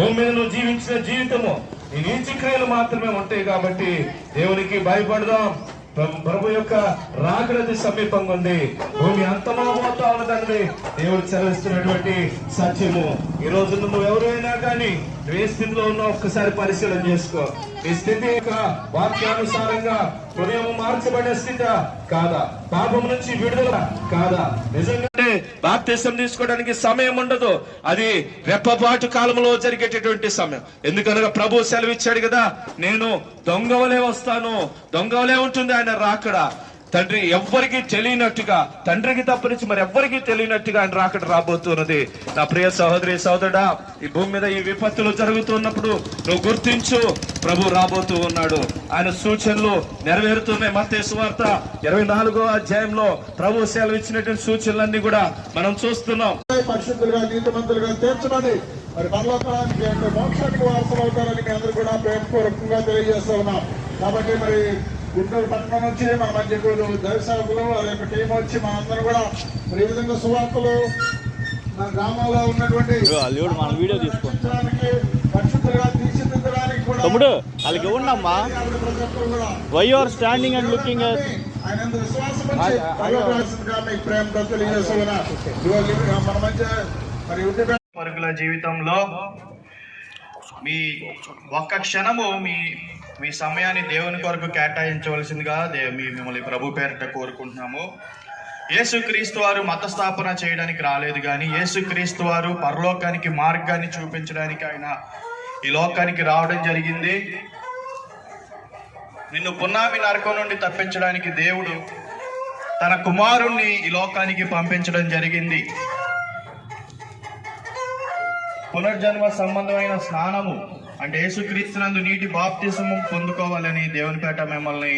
భూమి మీద నువ్వు జీవించిన జీవితము నీ నీతి క్రియలు మాత్రమే ఉంటాయి. కాబట్టి దేవునికి భయపడదాం. ప్రభు యొక్క రాకడది సమీపంగా ఉంది. భూమి అంతమోతా ఉన్నదండి దేవుడు చదివిస్తున్నటువంటి సత్యము. ఈ రోజు నువ్వు ఎవరైనా కానీ నువ్వు ఏ స్థితిలో ఉన్నావు ఒక్కసారి పరిశీలన చేసుకో. ఈ స్థితి యొక్క వాక్యానుసారంగా హృదయం మార్చబడే స్థితి కాదా? పాపం నుంచి విడుదల కాదా? నిజంగా బాప్తిసం తీసుకోవడానికి సమయం ఉండదు. అది రెప్పపాటు కాలంలో జరిగేటటువంటి సమయం. ఎందుకనగా ప్రభు సెలవిచ్చాడు కదా, నేను దొంగవలే వస్తాను, దొంగవలే ఉంటుంది ఆయన రాకడ. తండ్రి ఎవ్వరికి తెలియనట్టుగా, తండ్రికి తప్పనించి మరి ఎవ్వరికి తెలియనట్టుగా ఆయన రాకడ రాబోతున్నది. నా ప్రియ సహోదరి సహోదరుడా, ఈ భూమి మీద ఈ విపత్తులు జరుగుతున్నప్పుడు నువ్వు గుర్తించు, ప్రభు రాబోతూ ఉన్నాడు. ఆయన సూచనలు నెరవేరుతున్నాయి. మత్తయి సువార్త 24వ అధ్యాయంలో ప్రభు సెలవిచ్చినటువంటి సూచనలన్నీ కూడా మనం చూస్తున్నాం. పరిశుద్ధులుగా నీతిమంతులుగా తీర్చబడి మరి పరలోకానికి అంటే మోక్షానికి వారసులు అవుతారని మీ అందరూ కూడా ప్రేమపూర్వకంగా తెలియజేస్తూ ఉన్నాం. కాబట్టి మరి గుంటూరు పట్టణం నుంచి మన మధ్య దైవసేవకులు వారి యొక్క టీం వచ్చి మన అందరూ కూడా మరి ఈ విధంగా సువార్తలు మన గ్రామాల్లో ఉన్నటువంటి వీడియో తీసుకోవడానికి పరిశుద్ధులుగా తీర్చిదిద్దడానికి కూడా తమ్ముడు వాళ్ళకి ఉండమ్మా why are standing and looking ఆయన విశ్వాసం మీకు ప్రేమతో తెలియజేస్తూ ఉన్నాం. మన మధ్య మరి పరుగుల జీవితంలో మీ ఒక్క క్షణము మీ సమయాన్ని దేవుని కొరకు కేటాయించవలసిందిగా మిమ్మల్ని ప్రభు పేరిట కోరుకుంటున్నాము. యేసుక్రీస్తు వారు మత స్థాపన చేయడానికి రాలేదు, కానీ యేసుక్రీస్తు వారు పరలోకానికి మార్గాన్ని చూపించడానికి ఆయన ఈ లోకానికి రావడం జరిగింది. నిన్ను పున్నామి నరకం నుండి తప్పించడానికి దేవుడు తన కుమారుణ్ణి ఈ లోకానికి పంపించడం జరిగింది. పునర్జన్మ సంబంధమైన స్నానము అంటే యేసుక్రీస్తునందు నీటి బాప్తిసము పొందుకోవాలని దేవునిపేట మిమ్మల్ని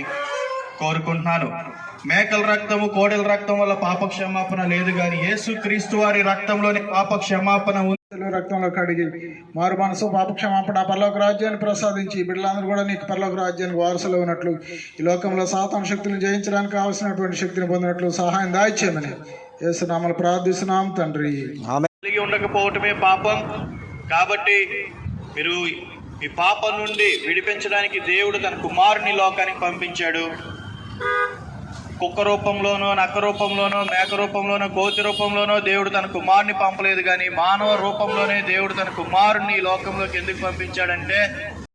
కోరుకుంటున్నాను. మేకల రక్తము కోడెల రక్తం వల్ల పాప క్షమాపణ లేదు, కానీ యేసుక్రీస్తు వారి రక్తంలోని పాప క్షమాపణ రక్తంలో కడిగి మారు మనసు పాప క్షమాపణ పరలోక రాజ్యాన్ని ప్రసాదించి బిడ్డలందరూ కూడా నీకు పరలోక రాజ్యానికి వారసులు ఉన్నట్లు ఈ లోకంలో సాతాను శక్తులను జయించడానికి కావలసినటువంటి శక్తిని పొందినట్లు సహాయం దాయిచ్చేయమని యేసునామములో ప్రార్థిస్తున్నాం తండ్రి. కలిగి ఉండకపోవటమే పాపం. కాబట్టి మీరు ఈ పాపం నుండి విడిపించడానికి దేవుడు తన కుమారుని లోకానికి పంపించాడు. కుక్క రూపంలోనో, నక్క రూపంలోనో, మేక రూపంలోనో, కోతి రూపంలోనో దేవుడు తన కుమారుని పంపలేదు, కానీ మానవ రూపంలోనే దేవుడు తన కుమారుని లోకంలోకి ఎందుకు పంపించాడంటే